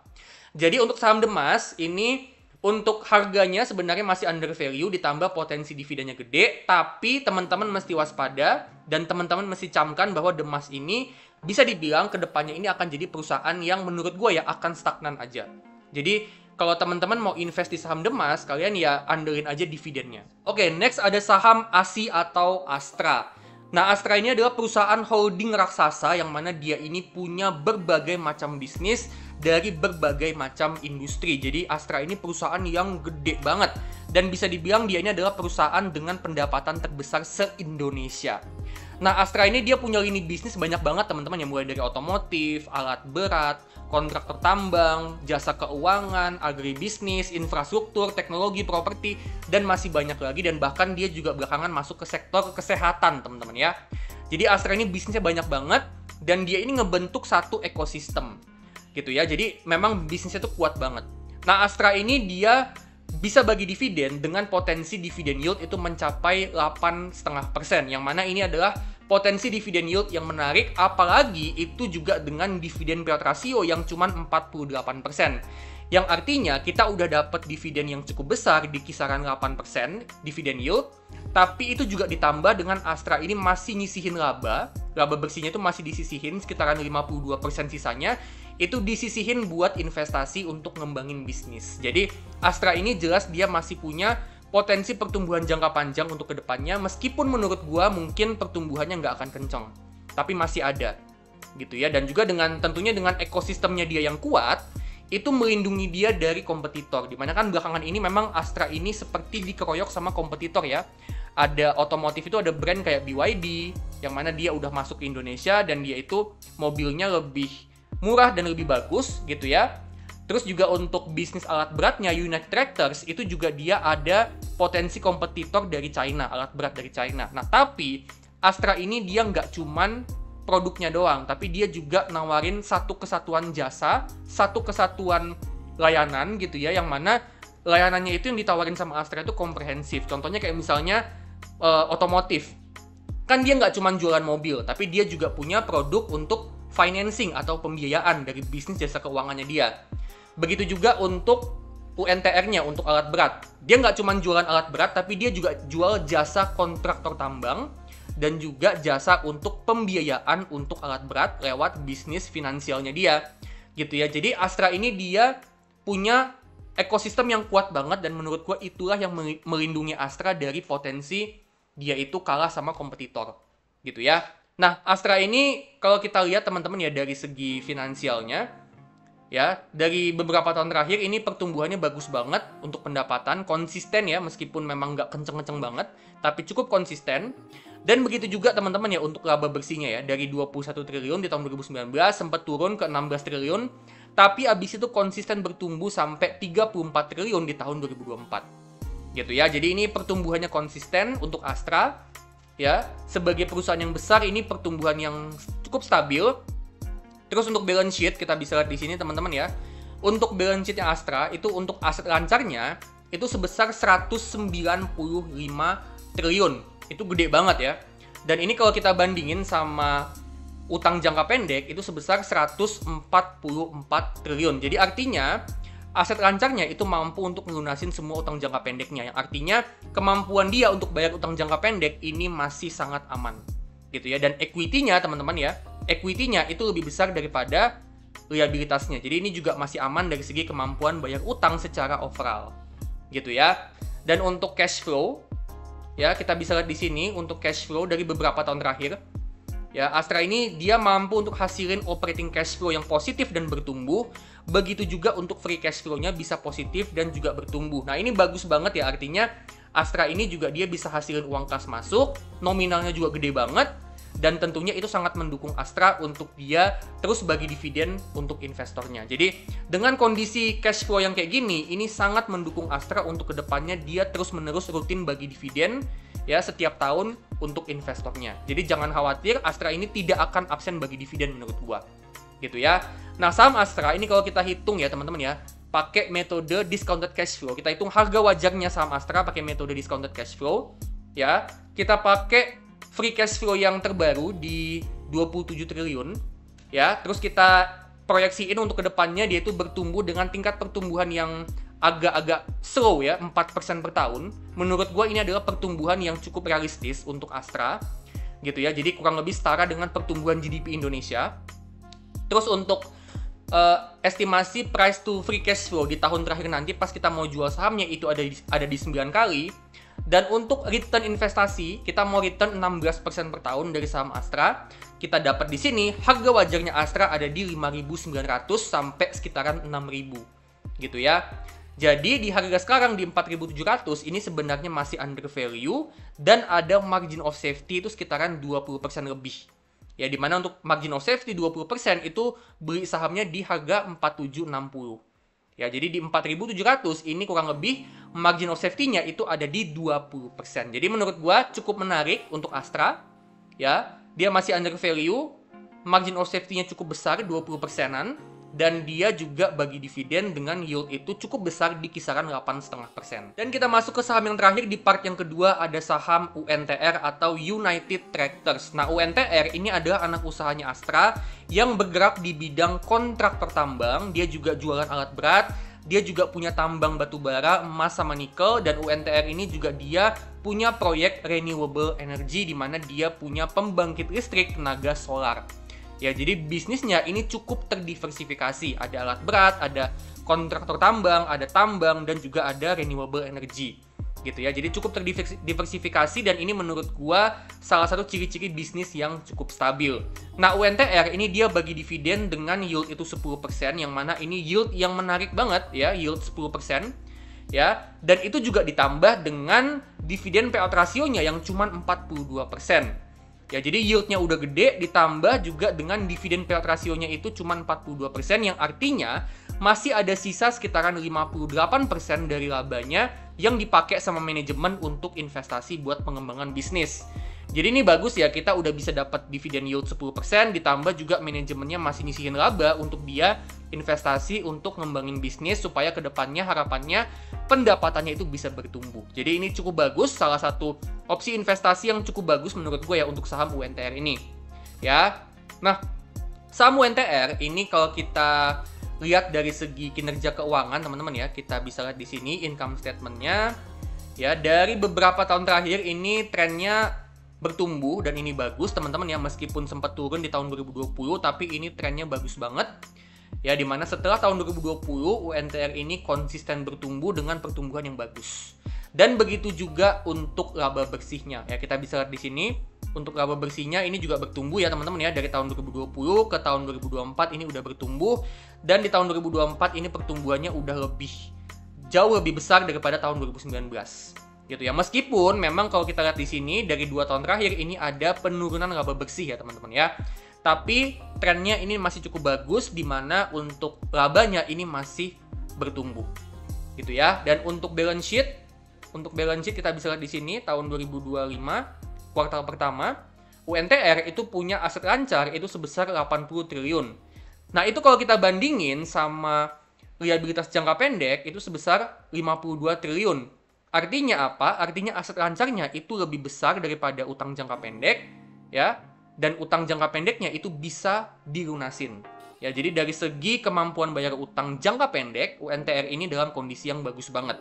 Jadi untuk saham Demas ini untuk harganya sebenarnya masih under value ditambah potensi dividennya gede, tapi teman-teman mesti waspada dan teman-teman mesti camkan bahwa Demas ini bisa dibilang kedepannya ini akan jadi perusahaan yang menurut gue ya akan stagnan aja. Jadi kalau teman-teman mau invest di saham Demas, kalian ya andelin aja dividennya. Oke, next ada saham ASI atau Astra. Nah, Astra ini adalah perusahaan holding raksasa yang mana dia ini punya berbagai macam bisnis dari berbagai macam industri. Jadi Astra ini perusahaan yang gede banget. Dan bisa dibilang dia ini adalah perusahaan dengan pendapatan terbesar se-Indonesia. Nah, Astra ini dia punya lini bisnis banyak banget teman-teman, yang mulai dari otomotif, alat berat, kontraktor tambang, jasa keuangan, agribisnis, infrastruktur, teknologi, properti, dan masih banyak lagi. Dan bahkan dia juga belakangan masuk ke sektor kesehatan teman-teman ya. Jadi Astra ini bisnisnya banyak banget, dan dia ini ngebentuk satu ekosistem gitu ya. Jadi memang bisnisnya tuh kuat banget. Nah, Astra ini dia bisa bagi dividen dengan potensi dividen yield itu mencapai 8,5%, yang mana ini adalah potensi dividen yield yang menarik, apalagi itu juga dengan dividen payout ratio yang cuma 48%. Yang artinya kita udah dapat dividen yang cukup besar di kisaran 8% dividen yield, tapi itu juga ditambah dengan Astra ini masih nyisihin laba bersihnya itu masih disisihin sekitaran 52% sisanya, itu disisihin buat investasi untuk ngembangin bisnis. Jadi Astra ini jelas dia masih punya potensi pertumbuhan jangka panjang untuk kedepannya, meskipun menurut gua mungkin pertumbuhannya nggak akan kenceng, tapi masih ada gitu ya. Dan juga tentunya dengan ekosistemnya dia yang kuat, itu melindungi dia dari kompetitor. Dimana kan belakangan ini memang Astra ini seperti dikeroyok sama kompetitor ya. Ada otomotif itu ada brand kayak BYD, yang mana dia udah masuk ke Indonesia dan dia itu mobilnya lebih murah dan lebih bagus gitu ya. Terus juga untuk bisnis alat beratnya United Tractors itu juga dia ada potensi kompetitor dari China, alat berat dari China. Nah, tapi Astra ini dia nggak cuman produknya doang, tapi dia juga nawarin satu kesatuan jasa, satu kesatuan layanan gitu ya, yang mana layanannya itu yang ditawarin sama Astra itu komprehensif. Contohnya kayak misalnya otomotif. Kan dia nggak cuma jualan mobil, tapi dia juga punya produk untuk financing atau pembiayaan dari bisnis jasa keuangannya dia. Begitu juga untuk UNTR-nya, untuk alat berat. Dia nggak cuma jualan alat berat, tapi dia juga jual jasa kontraktor tambang dan juga jasa untuk pembiayaan untuk alat berat lewat bisnis finansialnya dia. Gitu ya. Jadi Astra ini dia punya ekosistem yang kuat banget, dan menurut gua itulah yang melindungi Astra dari potensi dia itu kalah sama kompetitor. Gitu ya. Nah, Astra ini kalau kita lihat teman-teman ya dari segi finansialnya, ya, dari beberapa tahun terakhir ini pertumbuhannya bagus banget untuk pendapatan, konsisten ya, meskipun memang nggak kenceng-kenceng banget, tapi cukup konsisten. Dan begitu juga teman-teman ya untuk laba bersihnya ya, dari 21 triliun di tahun 2019 sempat turun ke 16 triliun, tapi abis itu konsisten bertumbuh sampai 34 triliun di tahun 2024. Gitu ya, jadi ini pertumbuhannya konsisten untuk Astra. Ya, sebagai perusahaan yang besar ini pertumbuhan yang cukup stabil. Terus untuk balance sheet kita bisa lihat di sini teman-teman ya. Untuk balance sheet-nya Astra itu untuk aset lancarnya itu sebesar 195 triliun. Itu gede banget ya. Dan ini kalau kita bandingin sama utang jangka pendek itu sebesar 144 triliun. Jadi artinya aset lancarnya itu mampu untuk melunasin semua utang jangka pendeknya, yang artinya kemampuan dia untuk bayar utang jangka pendek ini masih sangat aman gitu ya. Dan equity-nya teman-teman ya, equity-nya itu lebih besar daripada liabilitasnya. Jadi ini juga masih aman dari segi kemampuan bayar utang secara overall gitu ya. Dan untuk cash flow ya, kita bisa lihat di sini untuk cash flow dari beberapa tahun terakhir ya, Astra ini dia mampu untuk hasilin operating cash flow yang positif dan bertumbuh. Begitu juga untuk free cash flow-nya bisa positif dan juga bertumbuh. Nah, ini bagus banget ya, artinya Astra ini juga dia bisa hasilin uang kas masuk, nominalnya juga gede banget, dan tentunya itu sangat mendukung Astra untuk dia terus bagi dividen untuk investornya. Jadi, dengan kondisi cash flow yang kayak gini, ini sangat mendukung Astra untuk kedepannya dia terus-menerus rutin bagi dividen ya setiap tahun untuk investornya. Jadi jangan khawatir, Astra ini tidak akan absen bagi dividen menurut gua. Gitu ya. Nah, saham Astra ini kalau kita hitung ya teman-teman ya, pakai metode discounted cash flow. Kita hitung harga wajarnya saham Astra pakai metode discounted cash flow ya. Kita pakai free cash flow yang terbaru di 27 triliun ya. Terus kita proyeksiin untuk kedepannya dia itu bertumbuh dengan tingkat pertumbuhan yang agak-agak slow ya, 4% per tahun. Menurut gue ini adalah pertumbuhan yang cukup realistis untuk Astra gitu ya. Jadi kurang lebih setara dengan pertumbuhan GDP Indonesia. Terus untuk estimasi price to free cash flow di tahun terakhir nanti pas kita mau jual sahamnya itu ada di 9 kali. Dan untuk return investasi, kita mau return 16% per tahun dari saham Astra. Kita dapat di sini harga wajarnya Astra ada di 5.900 sampai sekitaran 6.000 gitu ya. Jadi di harga sekarang di 4.700 ini sebenarnya masih under value dan ada margin of safety itu sekitaran 20% lebih. Ya, dimana untuk margin of safety 20% itu beli sahamnya di harga 4760. Ya, jadi di 4.700 ini kurang lebih margin of safety-nya itu ada di 20%. Jadi menurut gua cukup menarik untuk Astra. Ya, dia masih under value, margin of safety-nya cukup besar 20%-an. Dan dia juga bagi dividen dengan yield itu cukup besar di kisaran 8,5%. Dan kita masuk ke saham yang terakhir di part yang kedua, ada saham UNTR atau United Tractors. Nah, UNTR ini adalah anak usahanya Astra yang bergerak di bidang kontraktor tambang. Dia juga jualan alat berat, dia juga punya tambang batu bara, emas sama nikel, dan UNTR ini juga dia punya proyek renewable energy di mana dia punya pembangkit listrik tenaga solar. Ya, jadi bisnisnya ini cukup terdiversifikasi. Ada alat berat, ada kontraktor tambang, dan juga ada renewable energy. Gitu ya. Jadi cukup terdiversifikasi dan ini menurut gua salah satu ciri-ciri bisnis yang cukup stabil. Nah, UNTR ini dia bagi dividen dengan yield itu 10%, yang mana ini yield yang menarik banget ya, yield 10%. Ya, dan itu juga ditambah dengan dividen payout rasionya yang cuma 42%. Ya, jadi yieldnya udah gede, ditambah juga dengan dividen payout rasionya itu cuma 42%, yang artinya masih ada sisa sekitaran 58% dari labanya yang dipakai sama manajemen untuk investasi buat pengembangan bisnis. Jadi ini bagus ya, kita udah bisa dapat dividen yield 10%, ditambah juga manajemennya masih nyisihin laba untuk dia investasi untuk ngembangin bisnis supaya kedepannya harapannya pendapatannya itu bisa bertumbuh. Jadi ini cukup bagus, salah satu opsi investasi yang cukup bagus menurut gue ya untuk saham UNTR ini. Ya, nah saham UNTR ini kalau kita lihat dari segi kinerja keuangan teman-teman ya, kita bisa lihat di sini income statement-nya. Ya, dari beberapa tahun terakhir ini trennya bertumbuh dan ini bagus teman-teman ya, meskipun sempat turun di tahun 2020 tapi ini trennya bagus banget. Ya, dimana setelah tahun 2020 UNTR ini konsisten bertumbuh dengan pertumbuhan yang bagus. Dan begitu juga untuk laba bersihnya. Ya, kita bisa lihat di sini untuk laba bersihnya ini juga bertumbuh ya teman-teman ya, dari tahun 2020 ke tahun 2024 ini udah bertumbuh, dan di tahun 2024 ini pertumbuhannya udah jauh lebih besar daripada tahun 2019. Gitu ya. Meskipun memang kalau kita lihat di sini dari 2 tahun terakhir ini ada penurunan laba bersih ya teman-teman ya. Tapi trennya ini masih cukup bagus di mana untuk labanya ini masih bertumbuh. Gitu ya. Dan untuk balance sheet kita bisa lihat di sini tahun 2025 kuartal pertama UNTR itu punya aset lancar itu sebesar 80 triliun. Nah, itu kalau kita bandingin sama liabilitas jangka pendek itu sebesar 52 triliun. Artinya apa? Artinya aset lancarnya itu lebih besar daripada utang jangka pendek, ya. Dan utang jangka pendeknya itu bisa dilunasin. Ya, jadi dari segi kemampuan bayar utang jangka pendek, UNTR ini dalam kondisi yang bagus banget.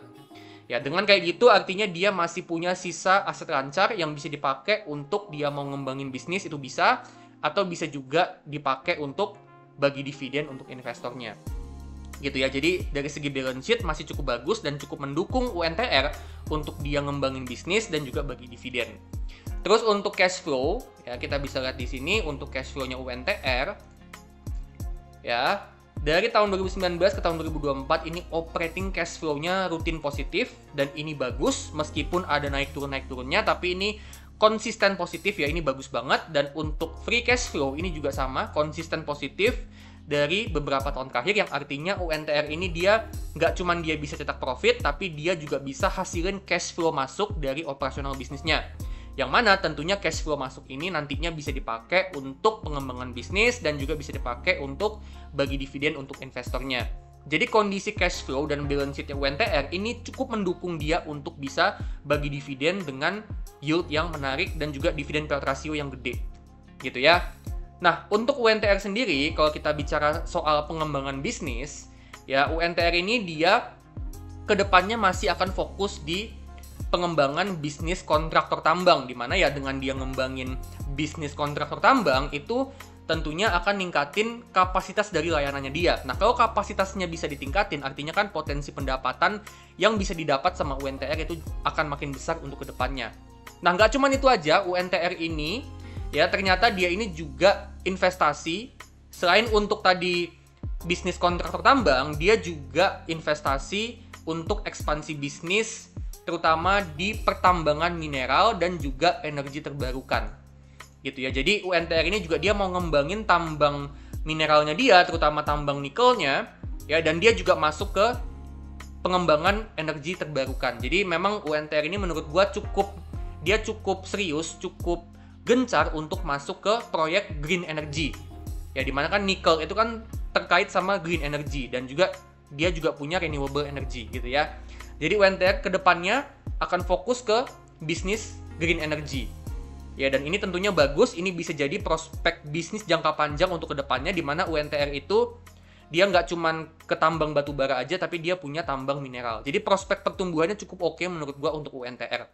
Ya, dengan kayak gitu artinya dia masih punya sisa aset lancar yang bisa dipakai untuk dia mau ngembangin bisnis itu bisa, atau bisa juga dipakai untuk bagi dividen untuk investornya. Gitu ya, jadi dari segi balance sheet masih cukup bagus dan cukup mendukung UNTR untuk dia ngembangin bisnis dan juga bagi dividen. Terus untuk cash flow, ya kita bisa lihat di sini untuk cash flow-nya UNTR, ya dari tahun 2019 ke tahun 2024 ini operating cash flow-nya rutin positif dan ini bagus meskipun ada naik turunnya, tapi ini konsisten positif ya, ini bagus banget. Dan untuk free cash flow ini juga sama, konsisten positif dari beberapa tahun terakhir, yang artinya UNTR ini dia nggak cuma dia bisa cetak profit, tapi dia juga bisa hasilin cash flow masuk dari operasional bisnisnya. Yang mana tentunya cash flow masuk ini nantinya bisa dipakai untuk pengembangan bisnis dan juga bisa dipakai untuk bagi dividen untuk investornya. Jadi kondisi cash flow dan balance sheet UNTR ini cukup mendukung dia untuk bisa bagi dividen dengan yield yang menarik dan juga dividen payout ratio yang gede. Gitu ya. Nah, untuk UNTR sendiri, kalau kita bicara soal pengembangan bisnis, ya UNTR ini dia kedepannya masih akan fokus di pengembangan bisnis kontraktor tambang, di mana ya dengan dia ngembangin bisnis kontraktor tambang itu tentunya akan ningkatin kapasitas dari layanannya dia. Nah, kalau kapasitasnya bisa ditingkatin, artinya kan potensi pendapatan yang bisa didapat sama UNTR itu akan makin besar untuk kedepannya. Nah, nggak cuma itu aja, UNTR ini ya ternyata dia ini juga investasi, selain untuk tadi bisnis kontraktor tambang, dia juga investasi untuk ekspansi bisnis, terutama di pertambangan mineral dan juga energi terbarukan. Gitu ya. Jadi UNTR ini juga dia mau ngembangin tambang mineralnya dia, terutama tambang nikelnya, ya, dan dia juga masuk ke pengembangan energi terbarukan. Jadi memang UNTR ini menurut gua cukup serius, cukup gencar untuk masuk ke proyek green energy. Ya, dimana kan nikel itu kan terkait sama green energy dan juga dia juga punya renewable energy gitu ya. Jadi UNTR kedepannya akan fokus ke bisnis green energy. Ya, dan ini tentunya bagus, ini bisa jadi prospek bisnis jangka panjang untuk kedepannya, di mana UNTR itu dia nggak cuman ke tambang batu bara aja, tapi dia punya tambang mineral. Jadi prospek pertumbuhannya cukup oke menurut gua untuk UNTR.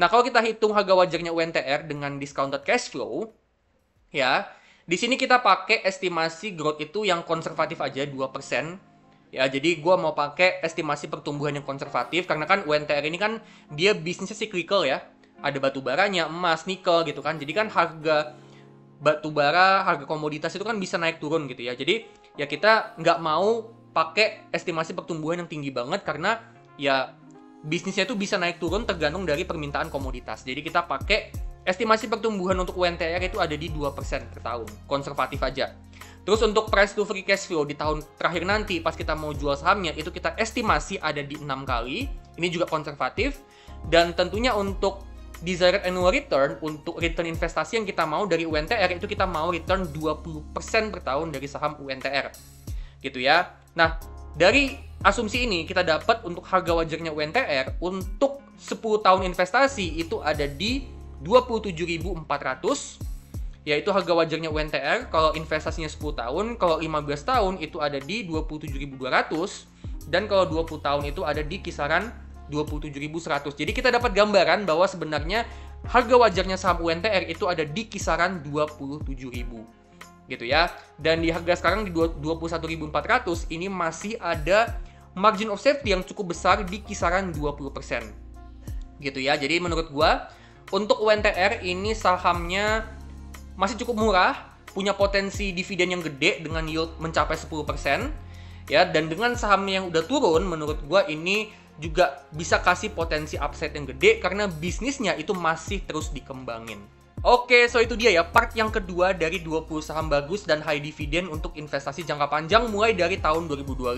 Nah, kalau kita hitung harga wajarnya UNTR dengan discounted cash flow, ya, di sini kita pakai estimasi growth itu yang konservatif aja 2%. Ya, jadi gue mau pakai estimasi pertumbuhan yang konservatif karena kan UNTR ini kan dia bisnisnya cyclical ya. Ada batu baranya, emas, nikel gitu kan. Jadi kan harga batu bara, harga komoditas itu kan bisa naik turun gitu ya. Jadi ya kita nggak mau pakai estimasi pertumbuhan yang tinggi banget karena ya bisnisnya itu bisa naik turun tergantung dari permintaan komoditas. Jadi kita pakai estimasi pertumbuhan untuk UNTR itu ada di 2% per tahun, konservatif aja. Terus untuk price to free cash flow di tahun terakhir nanti pas kita mau jual sahamnya itu kita estimasi ada di 6 kali. Ini juga konservatif. Dan tentunya untuk desired annual return, untuk return investasi yang kita mau dari UNTR itu kita mau return 20% per tahun dari saham UNTR. Gitu ya. Nah, dari asumsi ini kita dapat untuk harga wajarnya UNTR untuk 10 tahun investasi itu ada di 27.400, yaitu harga wajarnya UNTR kalau investasinya 10 tahun, kalau 15 tahun itu ada di 27.200, dan kalau 20 tahun itu ada di kisaran 27.100. Jadi kita dapat gambaran bahwa sebenarnya harga wajarnya saham UNTR itu ada di kisaran 27.000. Gitu ya. Dan di harga sekarang di 21.400 ini masih ada margin of safety yang cukup besar di kisaran 20%. Gitu ya. Jadi menurut gua untuk UNTR ini sahamnya masih cukup murah, punya potensi dividen yang gede dengan yield mencapai 10%, ya, dan dengan saham yang udah turun, menurut gua ini juga bisa kasih potensi upside yang gede karena bisnisnya itu masih terus dikembangin. Oke, so itu dia ya part yang kedua dari 20 saham bagus dan high dividend untuk investasi jangka panjang mulai dari tahun 2025.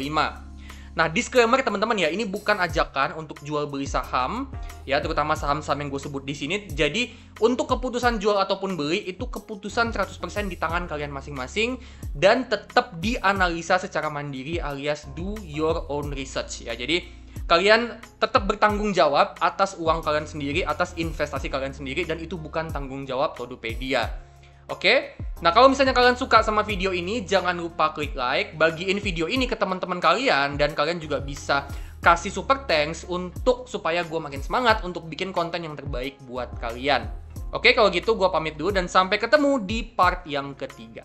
Nah, disclaimer teman-teman ya, ini bukan ajakan untuk jual beli saham, ya, terutama saham-saham yang gue sebut di sini. Jadi, untuk keputusan jual ataupun beli itu keputusan 100% di tangan kalian masing-masing dan tetap dianalisa secara mandiri alias do your own research ya. Jadi, kalian tetap bertanggung jawab atas uang kalian sendiri, atas investasi kalian sendiri, dan itu bukan tanggung jawab Todopedia. Oke? Nah, kalau misalnya kalian suka sama video ini, jangan lupa klik like, bagiin video ini ke teman-teman kalian, dan kalian juga bisa kasih super thanks untuk supaya gue makin semangat untuk bikin konten yang terbaik buat kalian. Oke, kalau gitu gue pamit dulu dan sampai ketemu di part yang ketiga.